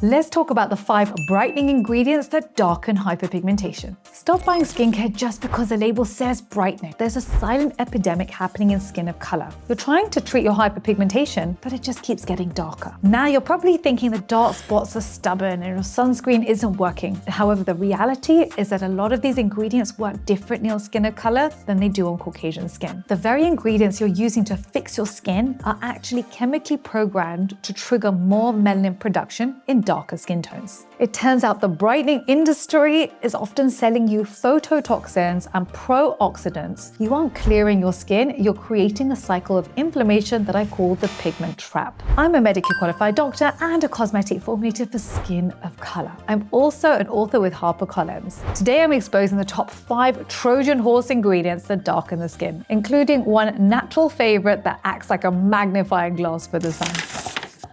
Let's talk about the 5 brightening ingredients that darken hyperpigmentation. Stop buying skincare just because the label says brightening. There's a silent epidemic happening in skin of color. You're trying to treat your hyperpigmentation, but it just keeps getting darker. Now you're probably thinking the dark spots are stubborn and your sunscreen isn't working. However, the reality is that a lot of these ingredients work differently on skin of color than they do on Caucasian skin. The very ingredients you're using to fix your skin are actually chemically programmed to trigger more melanin production in darker skin tones. It turns out the brightening industry is often selling you phototoxins and pro-oxidants. You aren't clearing your skin, you're creating a cycle of inflammation that I call the pigment trap. I'm a medically qualified doctor and a cosmetic formulator for skin of color. I'm also an author with HarperCollins. Today I'm exposing the top 5 Trojan horse ingredients that darken the skin, including one natural favorite that acts like a magnifying glass for the sun.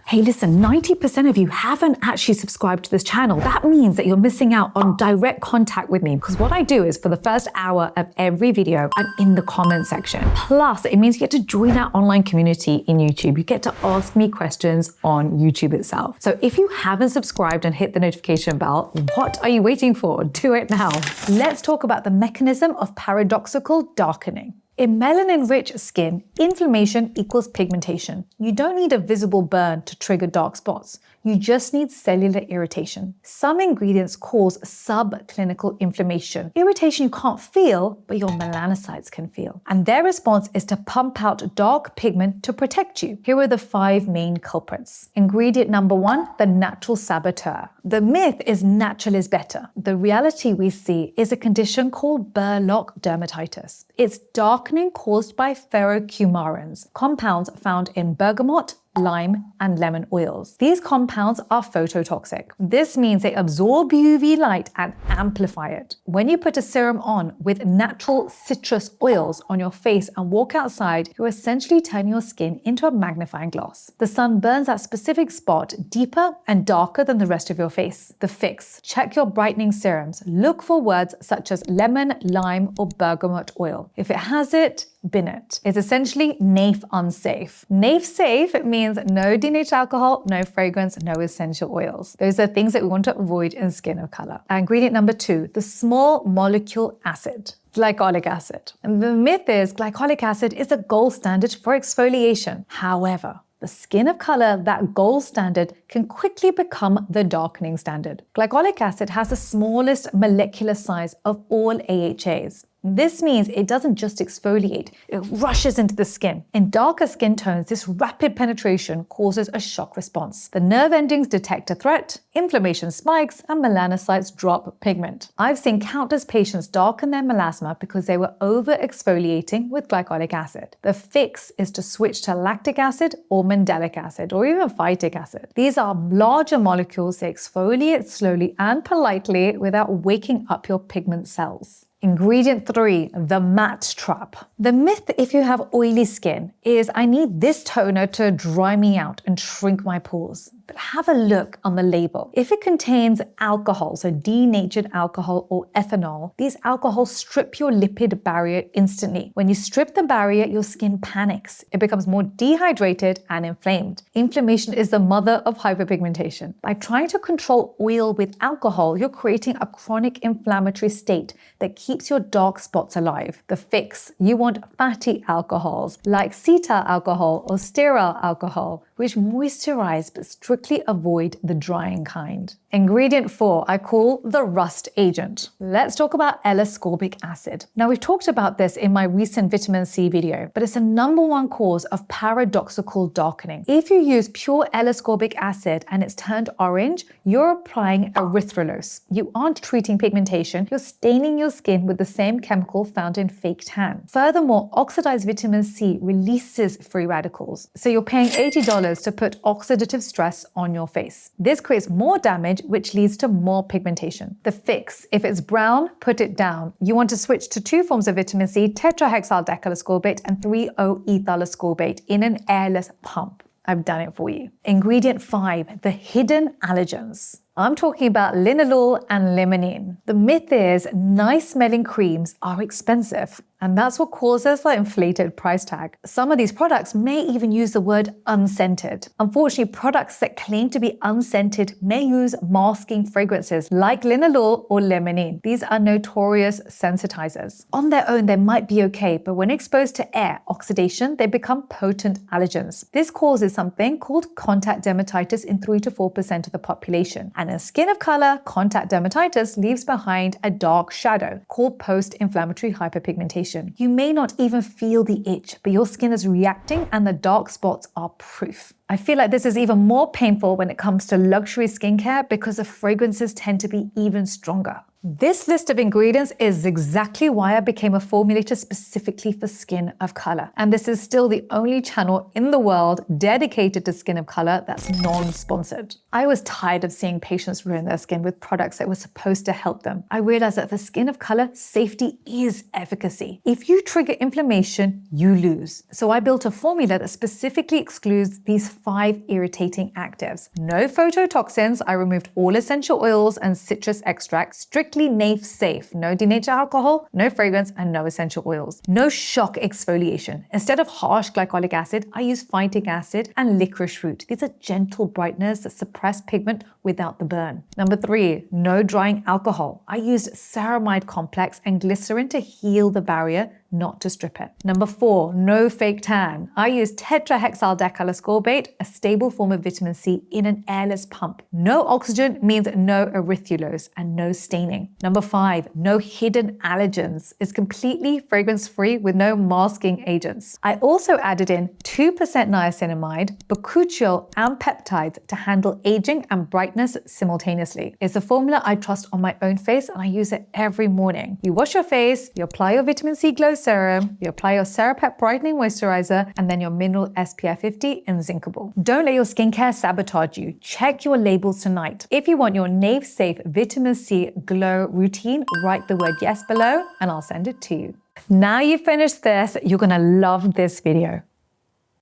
Hey, listen, 90% of you haven't actually subscribed to this channel. That means that you're missing out on direct contact with me, because what I do is for the first hour of every video, I'm in the comment section. Plus, it means you get to join our online community in YouTube. You get to ask me questions on YouTube itself. So if you haven't subscribed and hit the notification bell, what are you waiting for? Do it now. Let's talk about the mechanism of paradoxical darkening. In melanin-rich skin, inflammation equals pigmentation. You don't need a visible burn to trigger dark spots. You just need cellular irritation. Some ingredients cause subclinical inflammation, irritation you can't feel, but your melanocytes can feel. And their response is to pump out dark pigment to protect you. Here are the 5 main culprits. Ingredient number 1, the natural saboteur. The myth is natural is better. The reality we see is a condition called Burlock dermatitis. It's darkening caused by ferrocoumarins, compounds found in bergamot, lime, and lemon oils. These compounds are phototoxic. This means they absorb UV light and amplify it. When you put a serum on with natural citrus oils on your face and walk outside, you're essentially turning your skin into a magnifying glass. The sun burns that specific spot deeper and darker than the rest of your face. The fix: check your brightening serums. Look for words such as lemon, lime, or bergamot oil. If it has it, bin it. It's essentially NAFE unsafe. NAFE safe means no denatured alcohol, no fragrance, no essential oils. Those are things that we want to avoid in skin of color. Ingredient number 2, the small molecule acid. Glycolic acid. And the myth is glycolic acid is the gold standard for exfoliation. However, the skin of color, that gold standard, can quickly become the darkening standard. Glycolic acid has the smallest molecular size of all AHAs. This means it doesn't just exfoliate, it rushes into the skin. In darker skin tones, this rapid penetration causes a shock response. The nerve endings detect a threat, inflammation spikes, and melanocytes drop pigment. I've seen countless patients darken their melasma because they were over-exfoliating with glycolic acid. The fix is to switch to lactic acid or mandelic acid, or even phytic acid. These are larger molecules that exfoliate slowly and politely without waking up your pigment cells. Ingredient 3, the matte trap. The myth, if you have oily skin, is I need this toner to dry me out and shrink my pores. But have a look on the label. If it contains alcohol, so denatured alcohol or ethanol, these alcohols strip your lipid barrier instantly. When you strip the barrier, your skin panics. It becomes more dehydrated and inflamed. Inflammation is the mother of hyperpigmentation. By trying to control oil with alcohol, you're creating a chronic inflammatory state that keeps your dark spots alive. The fix: you want fatty alcohols like cetyl alcohol or stearyl alcohol, which moisturize but strictly avoid the drying kind. Ingredient 4, I call the rust agent. Let's talk about L-Ascorbic acid. Now, we've talked about this in my recent vitamin C video, but it's the #1 cause of paradoxical darkening. If you use pure L-Ascorbic acid and it's turned orange, you're applying erythrulose. You aren't treating pigmentation, you're staining your skin with the same chemical found in fake tan. Furthermore, oxidized vitamin C releases free radicals, so you're paying $80 to put oxidative stress on your face. This creates more damage, which leads to more pigmentation. The fix: if it's brown, put it down. You want to switch to 2 forms of vitamin C, tetrahexyldecylascorbate and 3-O-ethylascorbate in an airless pump. I've done it for you. Ingredient 5, the hidden allergens. I'm talking about Linalool and Limonene. The myth is nice smelling creams are expensive, and that's what causes the inflated price tag. Some of these products may even use the word unscented. Unfortunately, products that claim to be unscented may use masking fragrances like Linalool or Limonene. These are notorious sensitizers. On their own, they might be okay, but when exposed to air, oxidation, they become potent allergens. This causes something called contact dermatitis in 3 to 4% of the population. And in skin of color, contact dermatitis leaves behind a dark shadow called post-inflammatory hyperpigmentation. You may not even feel the itch, but your skin is reacting and the dark spots are proof. I feel like this is even more painful when it comes to luxury skincare because the fragrances tend to be even stronger. This list of ingredients is exactly why I became a formulator specifically for skin of color. And this is still the only channel in the world dedicated to skin of color that's non-sponsored. I was tired of seeing patients ruin their skin with products that were supposed to help them. I realized that for skin of color, safety is efficacy. If you trigger inflammation, you lose. So I built a formula that specifically excludes these 5 irritating actives. No phototoxins. I removed all essential oils and citrus extracts, strictly NAF safe, no denatured alcohol, no fragrance, and no essential oils. No shock exfoliation. Instead of harsh glycolic acid, I use phytic acid and licorice root. These are gentle brighteners that suppress pigment without the burn. Number 3, no drying alcohol. I used ceramide complex and glycerin to heal the barrier, not to strip it. Number 4, no fake tan. I use tetrahexyldecylascorbate, a stable form of vitamin C in an airless pump. No oxygen means no erythrulose and no staining. Number 5, no hidden allergens. It's completely fragrance-free with no masking agents. I also added in 2% niacinamide, bakuchiol, and peptides to handle aging and brightness simultaneously. It's a formula I trust on my own face and I use it every morning. You wash your face, you apply your vitamin C glow serum, you apply your Serapep brightening moisturizer, and then your mineral SPF 50 in Zinkable. Don't let your skincare sabotage you. Check your labels tonight. If you want your NAF safe vitamin C glow routine, write the word yes below and I'll send it to you. Now you've finished this, you're gonna love this video.